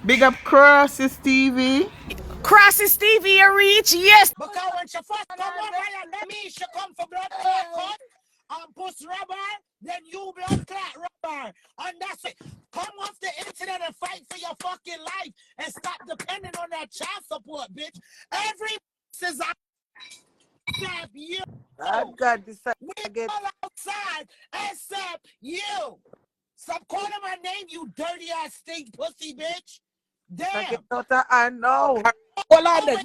Big up Crosses TV. Crossing Stevie a reach, yes. Because when she first come over here, let me she come for blood clot cut and Puss rubber, then you blood clot rubber. And that's it. Come off the internet and fight for your fucking life and stop depending on that child support, bitch. Every says I except you. Oh God, this We again. all outside except you. Stop calling my name, you dirty ass stink pussy bitch. Damn. I know. Hold on then.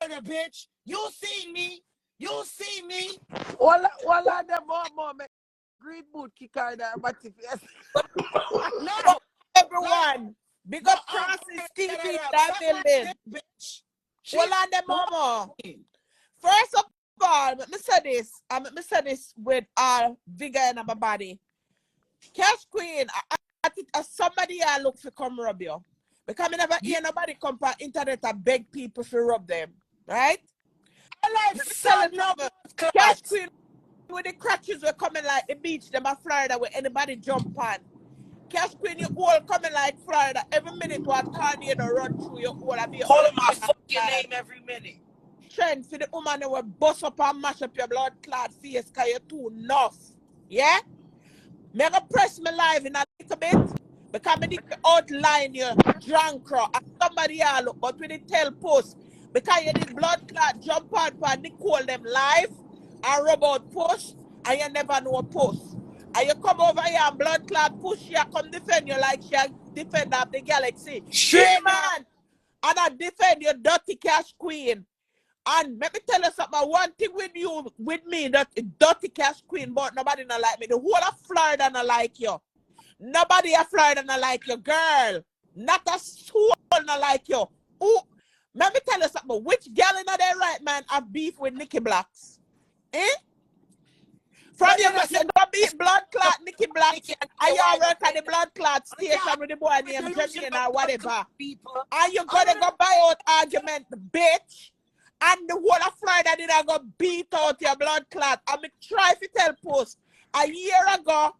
Florida, bitch. You see me. You see me. All the more green boot kicker in her body face. No. Everyone, big up Crossing Stevie that building. Bitch. Hold on the mama. First of all, let me say this with all vigor in my body. Cashqueen, I think somebody I look for come rub you. Because I never hear nobody come on internet and beg people to rub them. Right? I like Selling no Cashqueen with the crutches were coming like the beach, them at Florida where anybody jump on. Cashqueen, you all coming like Florida. Every minute what tornado run through your all and be calling my fucking name every minute. Trend for the woman that will bust up and mash up your blood clot face because you're too enough. Yeah? Me gonna press my live in a little bit because I need to outline your drunk crow and somebody else look, but we did tell Puss because you did blood clot jump on for Nicole them live and rub out Puss and you never know Puss. And you come over here and blood clot push you come defend you like she defend of the galaxy. Straight man. And I defend your dirty Cashqueen. And let me tell you something. One thing with you, with me, that dirty Cashqueen, but nobody not like me. The whole of Florida not like you. Nobody of Florida not like you, girl. Not a soul not like you. Ooh, let me tell you something. Which girl in there right man have beef with Nikki Blacks? Eh? From you must say go beat blood clot Nikki Blacks. And you work at the blood clot station with the boy named Jamie or whatever. And you gonna go buy out argument, bitch. And the whole of Florida did I go beat out your blood clot. I mean, try to tell Puss a year ago.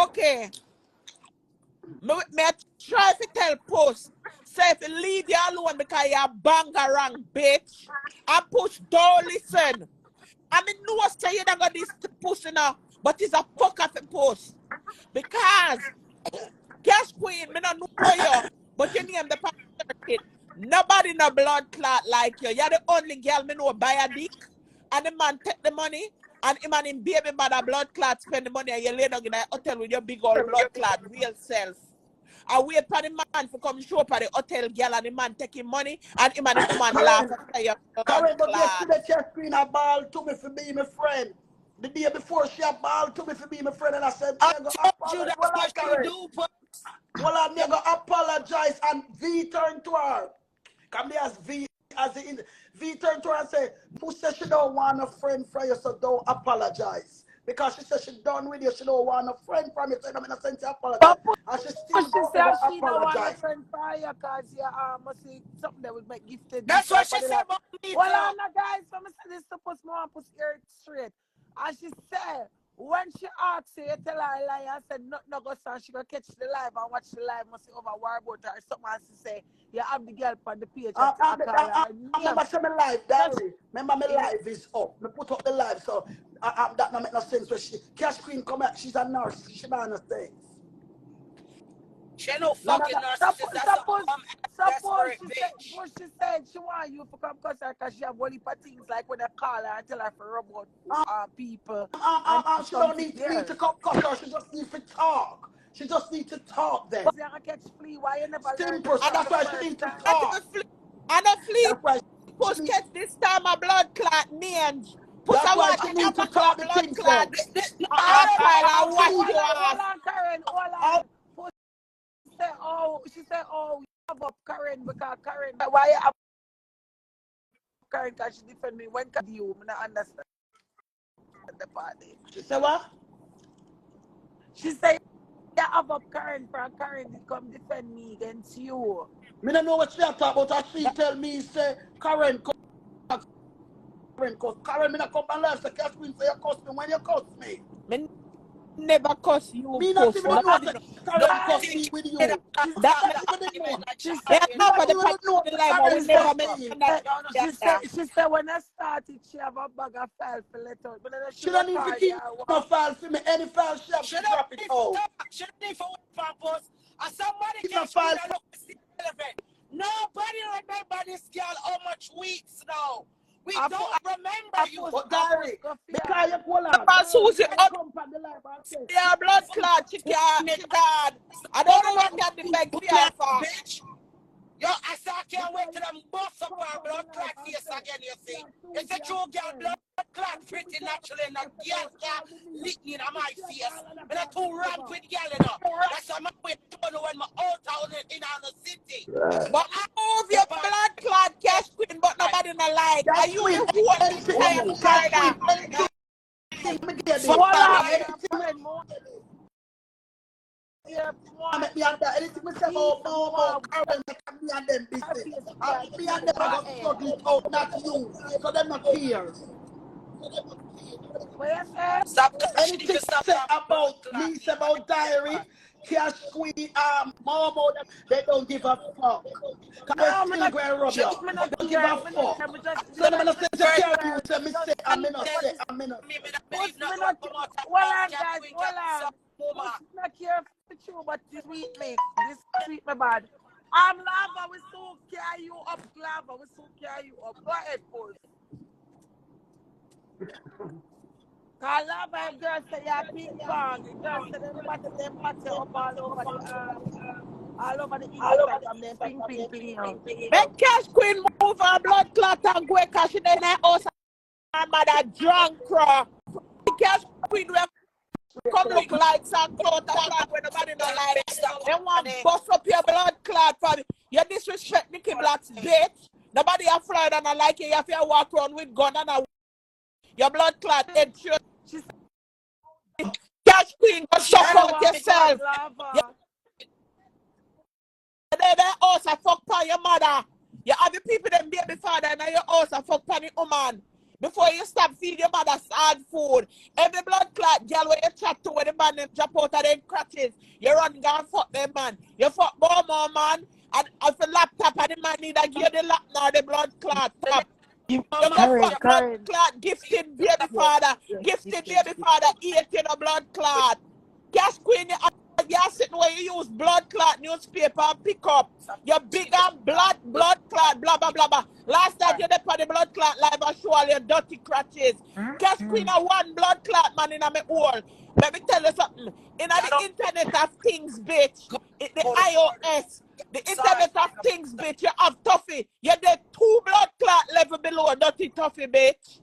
Okay. Me try to tell Puss. Say if you leave you alone because you're bangarang, bitch. And Puss don't listen. I mean, no say you don't got this Puss now, but it's a fuck of a Puss. Because Cashqueen, me don't know you, but you name the person. Nobody no blood clot like you. You're the only girl me know buy a dick. And the man take the money. And the man in baby mother blood clot spend the money and you lay down in a hotel with your big old blood clot real self. I wait for the man to come show up at the hotel girl and the man taking money and him and the woman laugh after your blood But clot. yesterday Cashqueen a ball to me for being my friend. The day before she a ball to me for being my friend and I said, I told you that's what you do, Puss. well, I'm gonna apologize and V turned to her. Come there as V V turned to her and say, Puss said she don't want a friend from you, so don't apologize. Because she said she done with you, she don't want a friend from you, so I'm in a sense to apologize. And she still She don't said ever she don't want a apologize. friend for you because you must see something that would make gifted. That's what she said about me. Well, on guys, let me say this to Puss more Puss ear straight. And she said, when she asked you, you tell her a lie and said, no, go son, she gonna catch the live and watch the live, must see over war about her or something, and she say, you have the girl on the page. I remember saying my live, diary. Remember my live is up. Me put up the live, so that don't make no sense. Where Cashqueen come out, she's a nurse. She don't understand. She no fucking narcissist. That's a desperate bitch. Suppose she said she want you to come because she have only for things like when they call her and tell her for about people. She don't need to come cuss her. She just need to talk. She just need to talk then. You catch flea, why you never Simple. And that's why she need to talk. And a flea That's why Puss catch this time a blood clot mange. Puss that's a why watch she it need to a talk the blood things clot. then. I watch you Hold ass. on, Karen, hold on. Puss she said, oh, you have up Karen because Karen, why you have Karen because she defend me when you I don't understand the party. She said what? She said, you have up Karen for Karen to come defend me against you. Me don't know what she talk about. And she tell me, say, Karen, because Karen, me not come and live. So Cashqueen say you cuss me when you cuss me. never cuss you, Me not Puss. even know Nobody that know. Karen cuss me with you. That She they said, have Not for the even part know of the that life, but we Karen never cuss met me. she said when I started, she have a bag of file for let out. But then she She don't need to record keep her no one. file for me. Any file she have to drop it out. She don't need for one Puss. And somebody Keep no can file. look relevant. Nobody remember this girl how much weeks now. We I don't remember you. But diary, because you pull on. about Suzi up Come from the life and say, there, blood clot. She can't. I don't know what can defend fear for. Bitch. Yo, I say I can't wait till them bust up our blood clot face again, you see. It's a true girl blood clot pretty naturally and a girl can't lick me in my face. And I'm too ramp with girl, you know. That's why I'm waiting when my old town in the city. But I move your blood clot Cashqueen, but nobody not like. Are you Cashqueen, the one anything, who in Florida? Cashqueen, anything me get it. Voila, Anything make me and that. Anything me say about Karen, make me and them business. And me and them I go struggle it out, not you. So them not care. what you say? Stop. Anything say about me, say about diary, Cashqueen, Momo, they don't give a fuck. Cause they still going to rub you. They don't give a fuck. So them gonna say to carry you, say me say, I'm not say, I'm not say. Hold on, guys, hold on. Puss not care for you, but this sweet me. This sweet me bad. Lava, we so carry you up, Lava. We so carry you up. Go ahead, Puss. Cause Lava, girl say you're ping pong. Girl say them party up all over the Instagram, them ping. Make Cashqueen move her blood clot and go cash in the house and her mother drunk, bro. Cashqueen will come look like some clothes and when nobody don't like it. They want bust up your blood clot for you disrespect Nicky Black's bitch. Nobody afraid and I like you. You have to walk around with gun and your blood clot head shit. Cashqueen, go suck out yourself. They also fuck on your mother. You have the people them baby father and you also fuck on the woman. Before you stop feeding your mother hard food. Every blood clot girl where you chat to when the man them drop out of them crutches. You run and fuck them man. You fuck more man. And if the laptop and the man need to give the lap now the blood clot top. You go fuck blood clot, gifted baby father. Gifted baby father eating a blood clot. Cashqueen, you're sitting where you use blood clot newspaper and pick up your bigger blood clot, blah blah blah blah. Last time you did on the blood clot live and show all your dirty crutches. Cashqueen a one blood clot man in my hole. Let me tell you something. In the internet of things, bitch. The iOS, the internet of things, bitch. You have toffee. You're the 2 blood clot level below dirty toffee, bitch.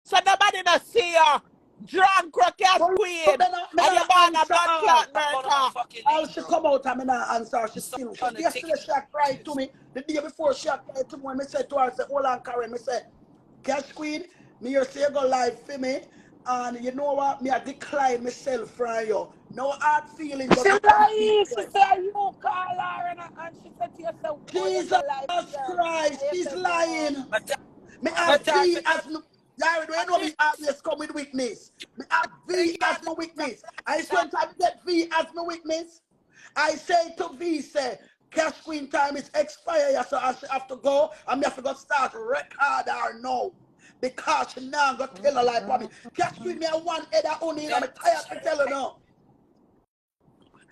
So nobody not see you. Drunk Cashqueen. And you're born a blood clot America. How she come out and me not answer, she still. Yesterday she cried to me. The day before she cried to me when me said to her, I said, hold on, Karen. Me say, Cashqueen, me you say you go live for me. And you know what? Me I decline myself from you. No hard feelings. She lying. She said you call her and she said to yourself, Jesus Christ, she's lying. Me have V as no. Jared, when we always come with witness. Me have V as my witness. I spent time get V as my witness. I say to V, say, Cashqueen time is expired, so I have to go. And me have to go start record her now. Because she now go tell her like for me. Cashqueen me a one head of only, and I'm tired to tell her now.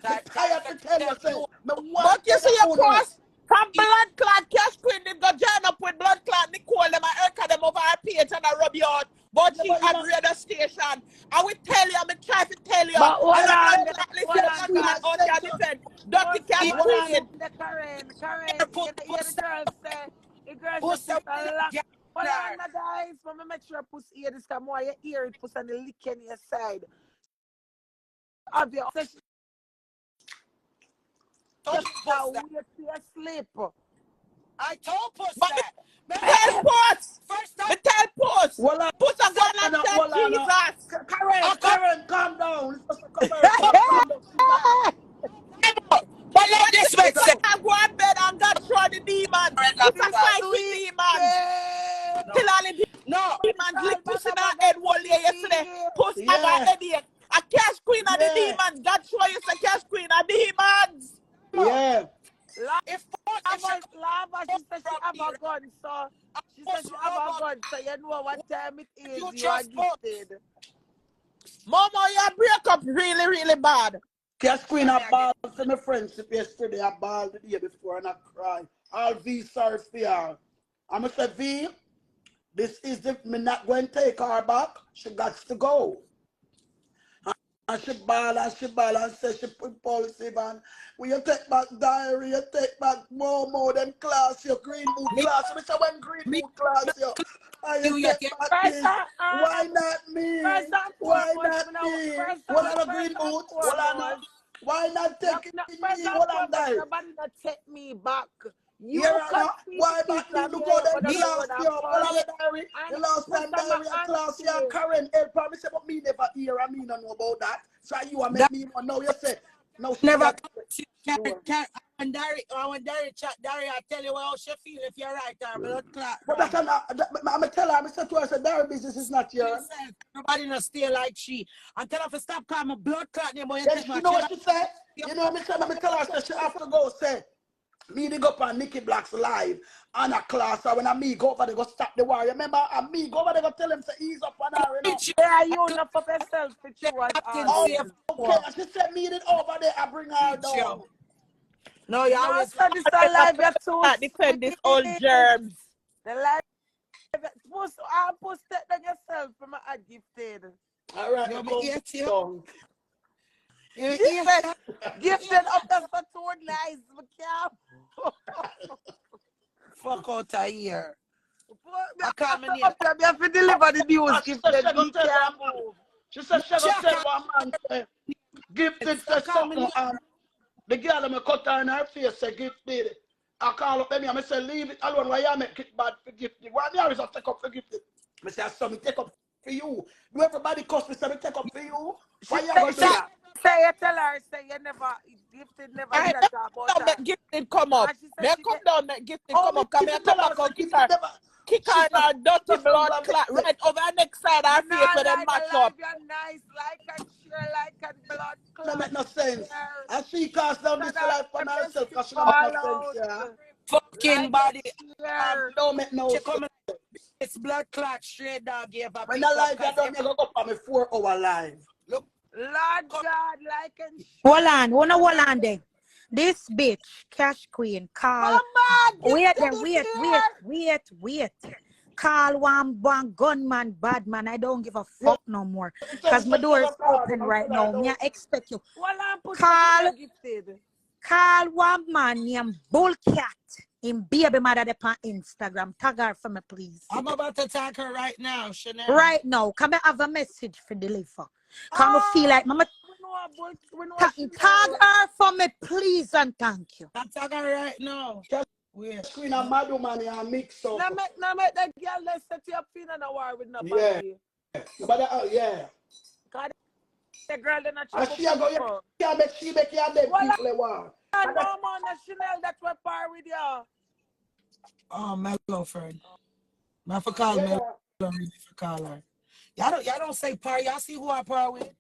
I'm tired to tell you, say, but you see your post from blood clot Cashqueen did go join up with blood clot Nicole them and Erica them over her page and I rub you out. But she had radio station. I will tell you, I'm try to tell you. But hold on, Dirty Cashqueen. Karen, the girl said a lot. Hold on, guys. Let me make sure Puss hear this time more. You hear it, Puss, and the lick on your side. Of your obsession. Sleep. I told Puss but that. Tell Puss. First time. Tell Puss. Well, Puss a gun and tell Jesus. Karen, calm down. But let this man say. I go to bed and God show the demon. It's a fight with demons. Till all the demons lick Puss in her head one day yesterday. Puss have a headache. I can't Lava, she said she have a gun, so she said she have a gun, so you know what time it is. You are gifted. Mama, you break up really, really bad. Cashqueen, I balled for my friendship yesterday. I balled the day before and I cried. All V sorry for her. I'm going to say, V, this is the, me not going to take her back. She got to go. And she ball and say she impulsive and when you take back diary, you take back more them class, your green boot class. So when green boot class, and you take back this. Why not me? Why not me? What are the green boots? Why not take me? What am I? Nobody not take me back. You why back me? Look how them class you. What are the diary? The last time diary and class you and Karen help me say, but me never hear and me don't know about that. So you are make me know. You say no. She never. When Dari chat, Dari, I tell you how she feel if you're right or blood clot. But that's not. I'm tell her. I said to her, I said, Dari business is not yours. Nobody not stay like she. I tell her to stop calling my blood clot name. You know what she said? You know what I tell her, so she have to go say. Me to go up on Nikki Black's live on a class, or when I me go over, they go stop the war. Remember, I me go over, they go tell him to ease up on her. Yeah, you not for yourself, for sure. Okay, she said me it over there, I bring her down. No, you always said this alive, you're too defend this old germs. The life, Puss, take down yourself from a gifted. All right, you Gifted up the for too nice, fuck out of here. I can't have to deliver the news. Gifted, she said she gonna tell one man say, gifted say something, and the girl me cut her in her face say gifted. I call up me and I say leave it alone. Why you make it bad for gifted? Why me always have to take up for gifted? I say so me take up for you. Do everybody cost me say me take up for you? Why you gonna do that? Say you tell her, say you never gifted, never said that about that. Gifted come up. They come down, make gifted come up. Come here, come back on kick her in her dirty blood clot right over the next side of her face where they match up. You're nice, like and share, like and blood clot. That make no sense. And she cast down this life on herself because she don't make no sense, yeah. Fucking body. Don't make no sense. It's blood clot straight dog gave up. When the live you don't go up on me 4-hour live. Look. Lord God, like and hold on there. This bitch, Cashqueen, call. Wait. Call one gunman, bad man. I don't give a fuck no more. Because my door is open right now. Me I expect you. Call one man named Bullcat in baby mother on Instagram. Tag her for me, please. I'm about to tag her right now, Chanel. Right now. Come I have a message for deliver. Come feel like mama. Tag her for me, please, and thank you. I'll tag her right now. Screen a mad woman and mix up. Now make that girl let's set you up in a war with nobody. But yeah. God, the girl in a and she go, she make you people a war. And Mama Chanel that we're par with you. Oh, Mellow friend. I for call Mellow for call her. Y'all don't say par. Y'all see who I par with?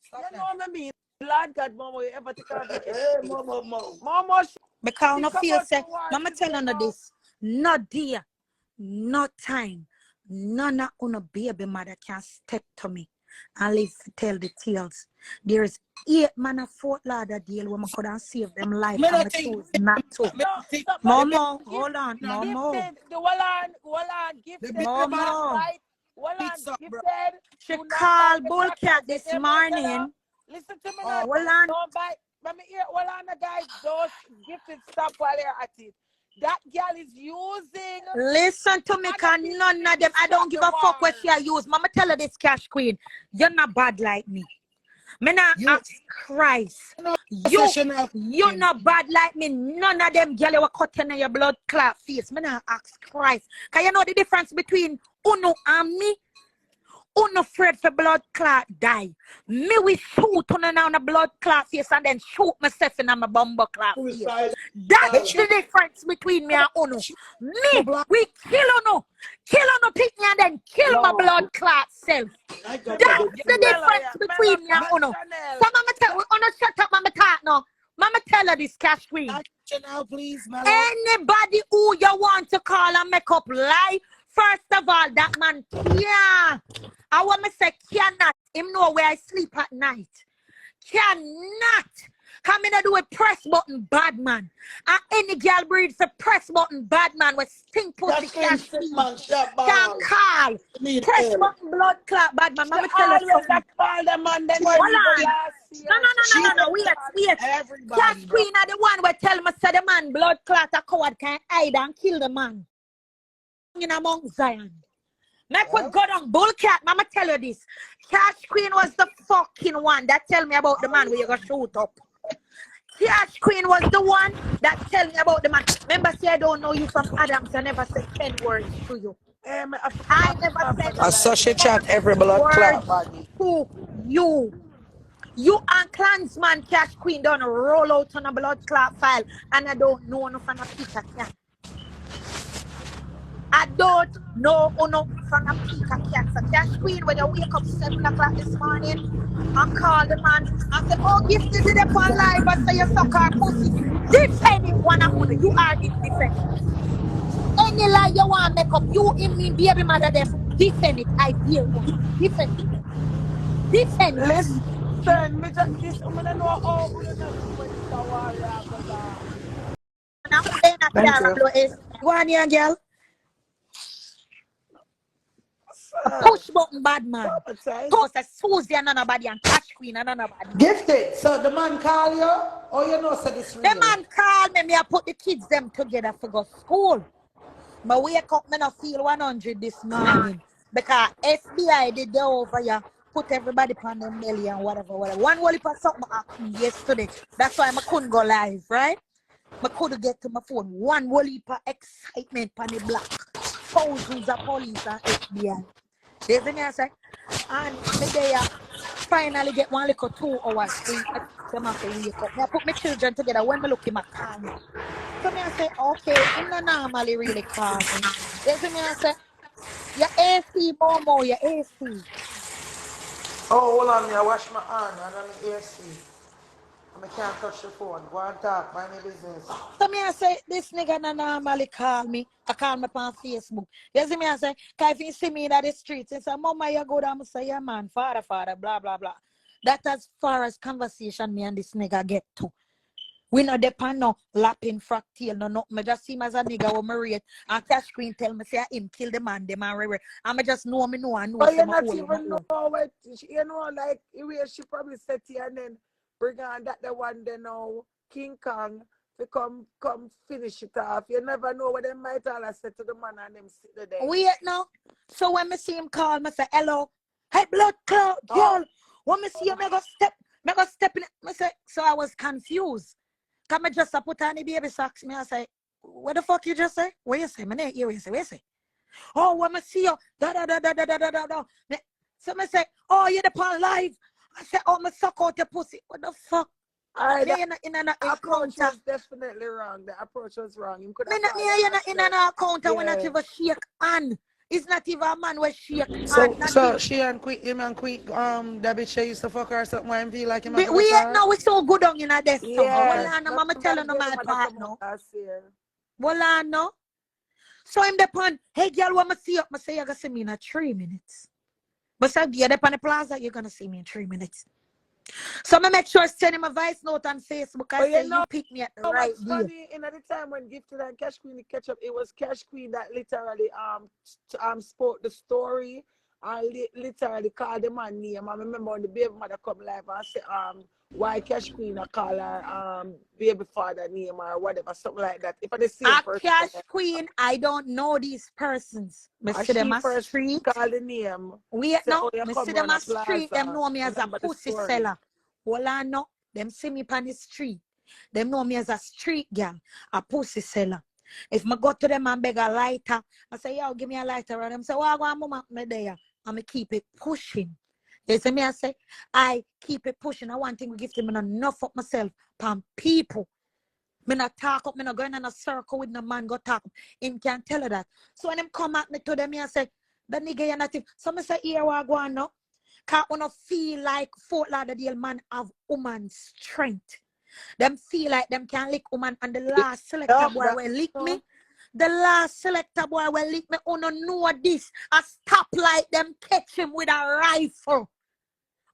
Stop you know what I mean? Lord God, Mama, you ever take her? Hey, Mama. Because no feel say, Mama tell her this. No dear, no time. None of una baby mother can step to me and live to tell the tales. There is 8 man of Fort Lauderdale where I could have saved them life and I choose not to. Mama, hold on, Mama. The Wallan gifted. Mama. Wallan gifted. She called Bullcat this morning. Listen to me now. Wallan. Let me hear Wallan the guys those gifted stop while they're at it. That girl is using. Listen to me, cause none of them. I don't give a fuck what she use. Mama tell her this Cashqueen. You're not bad like me. Me not ask Christ. You not bad like me. None of them girl you cut in your blood clot face. Me not ask Christ. Cause you know the difference between Uno and me? Uno afraid for blood clot die. Me we shoot on a blood clot face and then shoot myself in my bumbo clot face. That's the difference between me and Uno. Me, we kill Uno pick me and then kill my blood clot self. That's the difference between me and Uno. So mama tell Uno shut up, mama talk now. Mama tell her this, Cashqueen. Action now, please, Mellow. Anybody who you want to call and make up lie, first of all, that man can't. I want to say cannot. Him know where I sleep at night. Cannot. Come in and do a press button bad man. And any girl breed for press button bad man with stink pussy Cashqueen. Can't call. Press button blood clot bad man. Mama tell us something. Call them and then Hold on. No. Wait. Cashqueen are the one where tell me say the man blood clot a coward can hide and kill the man. In among Zion. Make we go down bullcat. Mama tell you this. Cashqueen was the fucking one that tell me about the man where you go shoot up. Cashqueen was the one that tell me about the man. Remember, say I don't know you from Adams. I never said 10 words to you. I never said I saw she chat every blood clot body. To you. You and Clansman Cashqueen don't roll out on a blood clot file, and I don't know enough from a Peter cat. I don't know enough from a Peter cat. So Cashqueen, when you wake up 7 o'clock this morning, and call the man and say, oh, Gifted did it on live and say you suck our pussy. Defend it, one of you. You are in defense. Any lie you want to make up, you in me, baby mother, them. Defend it. I dare you. Defend it. Defend it. Listen, me just this, I'm gonna know how you know this when it's a warrior goes on. Now, Thank you. Go on here, girl. A push button bad man. Toast a Suzi and nobody and Cashqueen and nobody. Gifted. So the man call you, or you know, so this real? The man called me, I put the kids them together for go school. But wake up, me not feel 100 this morning. Because FBI did the over here, put everybody on them belly and whatever. One whole heap of something asked me yesterday. That's why I couldn't go live, right? I couldn't get to my phone. One whole heap of excitement on the block. Thousands of police and FBI. There's me I say, and me there finally get 1 little 2 hours sleep. Them have to wake up. I put my children together when I look in my car. So me I say, okay, I'm not normally really calm. There's me I say, your AC, Momo, your AC. Oh, hold on, me. I wash my hand and I'm AC. I can't touch the phone. Go and talk, mind my business. So me I say, this nigga not normally call me. I call me on Facebook. You see me I say, if you see me in the streets, and say, Mama, you go down, I say, yeah man, father, blah, blah, blah. That's as far as conversation me and this nigga get to. We not depend no lapping fractal, no. Me just see him as a nigga with me rate. And Cashqueen tell me, say, him kill the man, and me just know, I know. But you not even know what, you know, like, she probably said to you and then bring on that the one they know, King Kong, to come finish it off. You never know what they might all have said to the man and them sit there. Wait now. So when me see him call, me say, hello, hey blood clot, girl. When me see him, me go step in it. Me say, so I was confused. Come just put on the baby socks. Me I say, what the fuck you just say? What you say? Me name here. What you say? Oh, when me see you, da. So me say, oh, you're the pan live. I say, oh, me suck out your pussy. What the fuck? The approach was definitely wrong. The approach was wrong. Me not in an account when not even shake hand. It's not even a man with shake hand. So she and Quick, him and Quick, that bitch she used to fuck her or something. Why feel like him? We know we so good on in a desk. Well, Mama tell her no my part no. Well, no. So him depend. Hey girl, when I see up, I say you're gonna see me in 3 minutes. But so you're up on the plaza, you're gonna see me in 3 minutes. So I make sure I send him a voice note on Facebook. I say you pick me at the right deal. Funny, in the time when Gifted and Cashqueen catch up, it was Cashqueen that literally spoke the story and literally called the man name. I remember when the baby mother come live and say why Cashqueen call her baby father name or whatever, something like that. If I the same person. Cashqueen, I don't know these persons. I see them a street. Call the name. Wait no, I see them a street. Them know me as a pussy seller. Well, I know. Them see me on the street. Them know me as a street girl, a pussy seller. If I go to them and beg a lighter, I say, yo, give me a lighter. And them say, well, I go and mama me there. And I keep it pushing. They say me, I say, I keep it pushing. I want thing we give them enough of myself from people. Me not talk up, me not going in a circle with no man go talk up. Him can't tell her that. So when them come at me to them, I say, the nigga you're not. So I say, here we go on now. Can't wanna feel like Fort Lauderdale man have woman strength. Them feel like them can lick woman and the last selector boy will lick me. The last selector boy will lick me. Uno know this. I stop like them catch him with a rifle.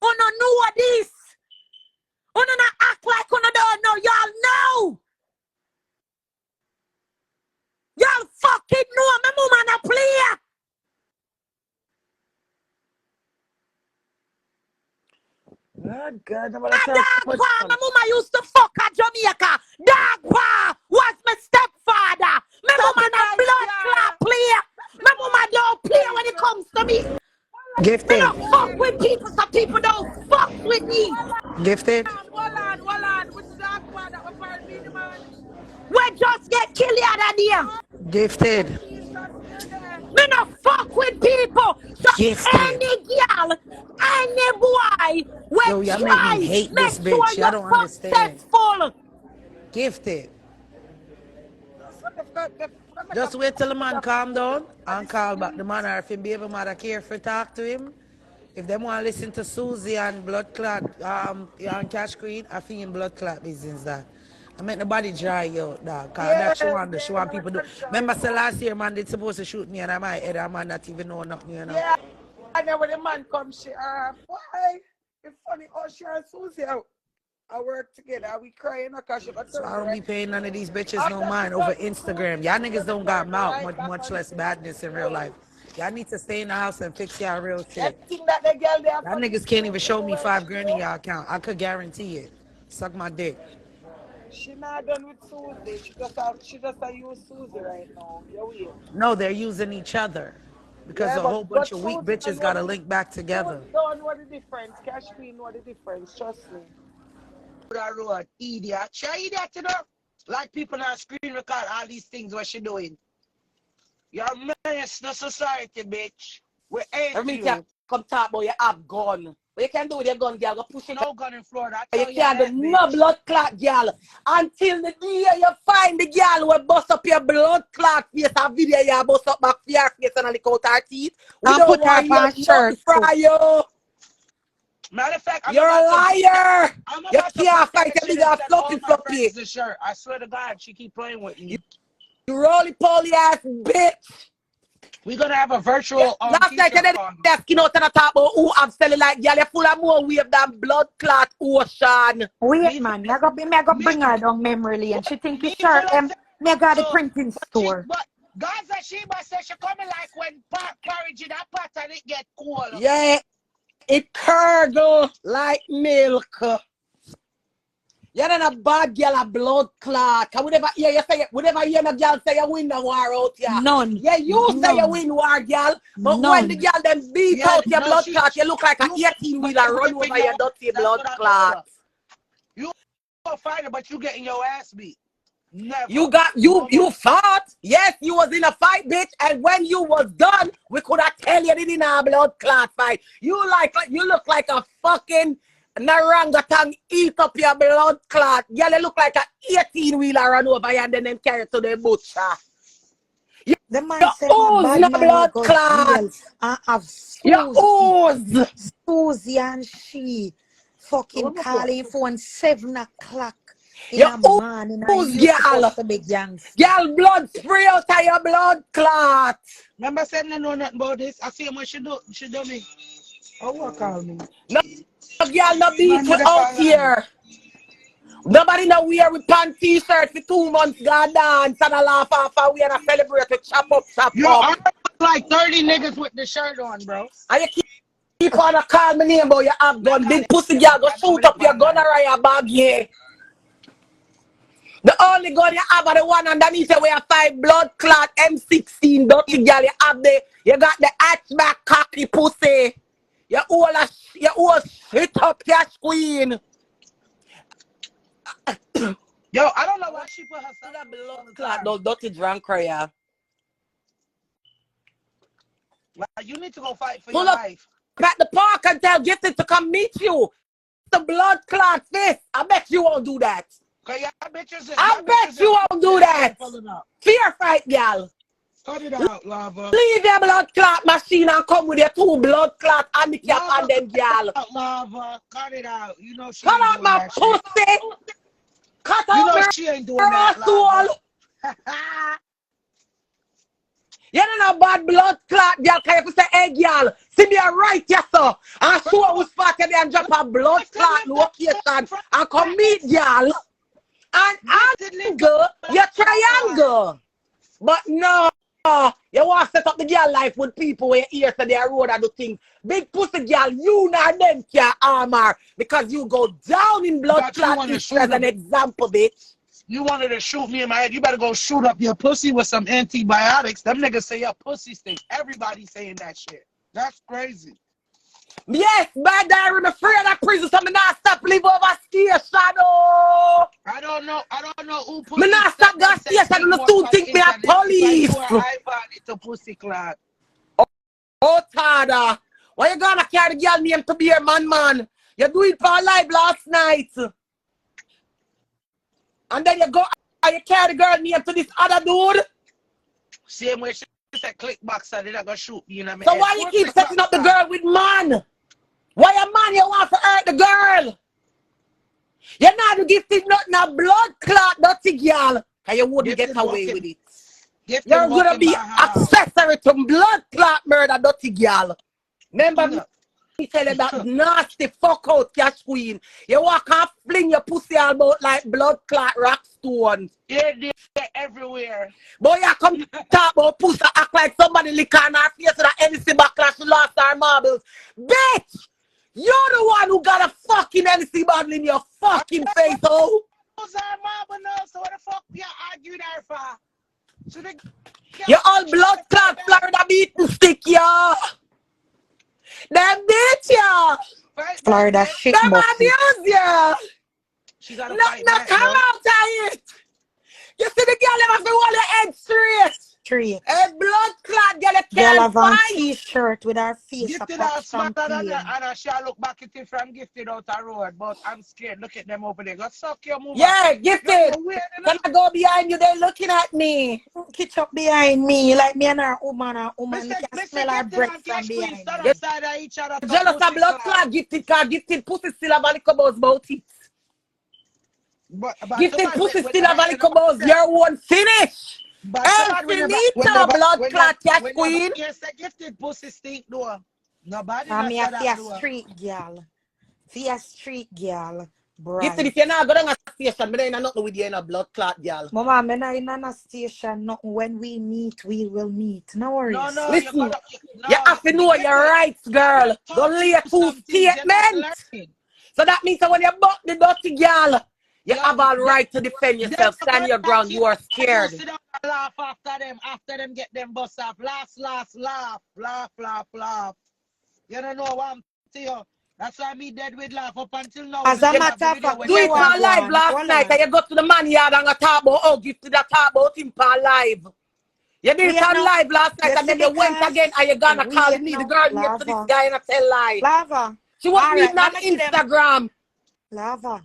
Uno know this. Uno not act like uno don't know. Y'all know. Y'all fucking know. My mama not play. Oh God, I'm A dog pa, my mama used to fuck at Jamaica. Dog pa was my stepfather. My mama not blood clot player. My mama don't play when it comes to me. Gifted. Me don't fuck with people, so people don't fuck with me. Gifted. Hold on. Which dog pa that was for me, the man? We just get killed the other day. Gifted. Me not fuck with people. So Gifted. any girl, any boy, we Yo, y'all make try. me hate Make this sure bitch. Y'all you're don't understand. successful. Gifted. Just wait till the man calm down and call back the man, or if him baby mother care for talk to him. If them want to listen to Suzi and blood clot, and Cashqueen, I feel in blood clot business that. I make nobody dry out, dog. Cause that she want people to do. Remember, so last year, man, they supposed to shoot me and I might head, I might not even know nothing, you know. Yeah, I know when the man comes, why? It's funny, she and Suzi out. I work together, we crying because she got So I don't be paying none of these bitches no mind over Instagram. Y'all niggas don't got mouth, much less badness in real life. Y'all need to stay in the house and fix y'all real shit. Y'all niggas can't even show me $5 grand in y'all account. I could guarantee it. Suck my dick. She not done with Suzi. She just use Suzi right now. Yeah, No, they're using each other. Because a whole bunch of weak bitches got to link back together. Don't know the difference. Cashqueen know the difference. Trust me. That road, idiot. She idiot, you know? Like people on screen record all these things what she doing. You're a menace to society, bitch. We hate you. Come talk about your have gun. What you can do with your gun, girl? Go push it. No gun in Florida. You can't do no blood clot, girl. Until the day you find the girl who bust up your blood clot face and video you bust up back for your face and lick out her teeth. We And don't put her want on you shirt. fry you. Matter of fact, You're a liar. You about to can't put fight that a shit nigga and send all fluffy my fluffy. friends the shirt. I swear to God, she keep playing with me. You roly-poly ass bitch. We're gonna have a virtual Last night you did that skin out and I talk about who I'm selling like girl. You're full of more wave than blood clot ocean. Wait, man, me go bring her down memory lane. She think it's her. Me got the printing store. But guys that she said she coming like when porridge in that pot and it get cold. Yeah, it curdle like milk. You're not a bad girl, a blood clot. Can we never hear you say it? We never hear no girl say you win the war out here. None. Yeah, you say you win war, girl. But when the girl then beat out your blood clot, you look like an 18-wheeler run over your dirty blood clot. You go fight her, but you getting your ass beat. Never. You fought. Yes, you was in a fight, bitch. And when you was done, we could have tell you didn't have a blood clot fight. You look like a fucking Narangatang eat up your blood clot. Girl, you look like a 18-wheeler run over you and then them carry to the butcher. The man You said ooze no blood clot. I have You ooze. Suzi and she fucking calling phone 7 o'clock in You the morning. ooze, girl. Girl, blood spray out of your blood clot. Remember saying I know nothing about this? I see him what she do me. Oh, what call me? No, girl, no beat me out here. Nobody know wear with pant t-shirt for 2 months, God dance and a laugh off and we and a celebrate to chop up. Yo, I like 30 niggas with the shirt on, bro. And you keep on a call me name, but you have gun. Big pussy girl, go shoot up your gun around your bag here. The only gun you have are the one underneath you where you 5 blood clot M16 dirty girl. You got the hatchback cocky pussy. You all shit up Cashqueen. Yo, I don't know why she put her son That blood clot, those dirty drunk crier. Well, you need to go fight for Pull your up life. at the park and tell Gifted to come meet you. The blood clot fist. I bet you won't do that. I bet you won't do that. Fear fight, girl. Cut it out, lava. Leave your blood clot machine and come with your 2 blood clot handicap and them, girl. Lava, cut it out. You know she Cut out my pussy. cut You know out she ain't doing my that, soul. You know no bad blood clot, girl. Can you say, hey, girl, see me a right, yes, sir. And show who spotted and drop a blood clot location and come meet, girl. And angle, you triangle. But no, you want to set up the girl life with people where you hear to their road and do things. Big pussy girl, you not them can armor because you go down in blood clot history as an example, bitch. You wanted to shoot me in my head. You better go shoot up your pussy with some antibiotics. Them niggas say your pussy stinks. Everybody saying that shit. That's crazy. Yes, bad diary, my friend, that prison, so me not stop live over station, oh. I don't know who pussy. Me not stop gas station, and the two think me a police. To pussy clot. Oh, Tada, why you gonna carry the girl name to be your man? You do it for live last night. And then you go and you carry the girl name to this other dude. Same way she said click box and they're not gonna shoot me in my So head. why you keep setting up the girl with man? Why a man you want to hurt the girl? You're not gifted nothing a blood clot dirty girl. And you wouldn't get away with it. You're gonna be accessory to blood clot murder dirty girl. Remember me tell you that nasty fuck out Cashqueen. You walk and fling your pussy all about like blood clot rock stones. Yeah, they're everywhere. Boy, you come talk about pussy act like somebody lick on her face so that NC backlash she lost her marbles. Bitch! You're the one who got a fucking NC bottle in your fucking face, oh! Who's her marble now? So what the fuck you arguing her for? You're all blood clot Florida beating stick, yeah! Them bitch, yeah! Florida shit them box. abuse, yeah! She got Not come out of it! You see the girl them have to hold your head straight! Straight. A blood clot girl Girl can't have on fight! t-shirt with her face Gifted apart her from smarter than peeling. that, and I shall look back at it from Gifted out the road, but I'm scared. Look at them over there. Go suck your move. Yeah, Gifted! Can I go behind you? They're looking at me. Kitch up behind me like me and her woman. You Mr. can smell her breath from behind me. Side of each other. Jealous of blood clot, Gifted, cause Gifted pussy still have a little buzz about it. Gifted pussy still have a little buzz. Your one finish. El finito, blood clot, Cashqueen. Yes, a Gifted pussy stink door. Nobody I'm said a that. street girl. Fear street girl. Gifted, if you're not going to a station, but ain't nothing with you in a blood clot, girl. Mama, I'm not in a station. Not when we meet, we will meet. No worries. No, listen, you have to know your rights, girl. Don't lay two statements. So that means that when you buck the dirty girl, you have all right to defend yourself. Stand your ground. You are scared. Sit down and laugh after them get them bus off. Laugh. You don't know what I'm to you. That's why me dead with laugh up until now. As a matter of fact, do it for live last night and you go to the man yard and talk about Gifted that talk about him for live. You did it on live last night and then you went again and you're gonna call me the girl next to this guy and I tell lie. Lava. She was reading on Instagram. Lava.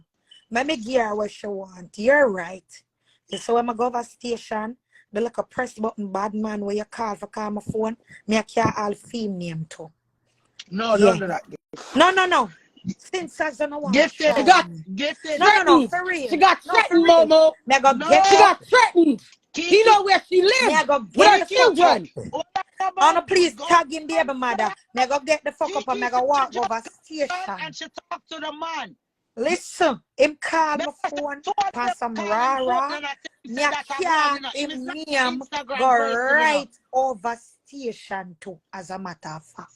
Let me give her what she want. You're right. So when I go over station, the like a press button bad man where you call my phone, me I can't all film name too. No, don't do that. No. Since I don't want Gifted. She got Gifted. No, for real. She got threatened, Momo. Me go No. get She got threatened. He know where she me lives. go With get her the fuck children. up. Oh no, please tag him baby mother. Me go get the fuck up and me go walk over station. And she talk to the man. Listen, him call my phone, pass some rah. Me can't him name go right over station too, as a matter of fact.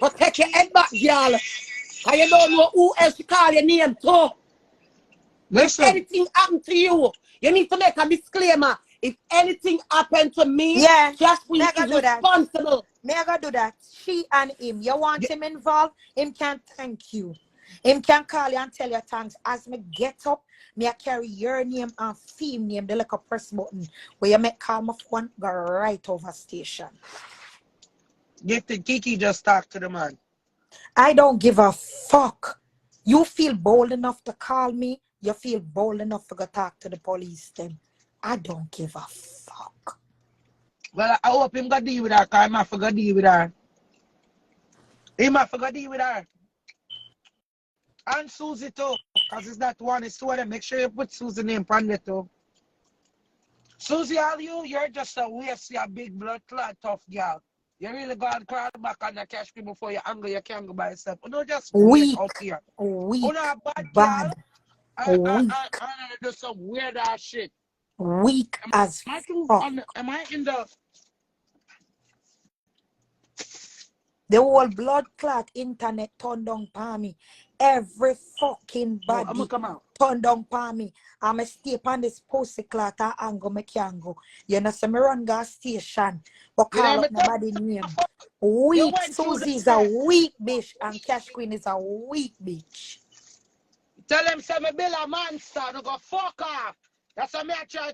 But take your head back, girl. And you don't know who else to call your name to. Listen. If anything happened to you, you need to make a disclaimer. If anything happened to me, Yeah, Cashqueen never is do that. responsible. Never do that. She and him. You want him involved? Him can thank you. Him can call you and tell you thanks. As me get up, me I carry your name and theme name, the like a press button where you make call my phone, go right over station. Gifted Kiki just talked to the man. I don't give a fuck. You feel bold enough to call me, you feel bold enough to go talk to the police then. I don't give a fuck. Well, I hope him got deal with her, because I might forget deal with her. He might forget deal with her. And Suzi too. Because it's not one, it's two of them. Make sure you put Suzi name on it too. Suzi, all you're just a waste, a big blood clot tough girl. You really got to crawl back on the cash cream before you angle, you can't go by yourself. You know, just Weak. out here. Weak. You know, a bad Bad. girl. Weak. I do some weird ass shit. Weak as fuck. Am I in the... The whole blood clot internet turned down for me. Every fucking body I'm gonna come out. turned down for me. I'm a stay on this pussy clot and angle me can go. You know, so me run gas station. But call up nobody name. Weak. Suzi is a weak bitch and Cashqueen is a weak bitch. Tell them say me bill a monster, no go fuck off. That's what me I try to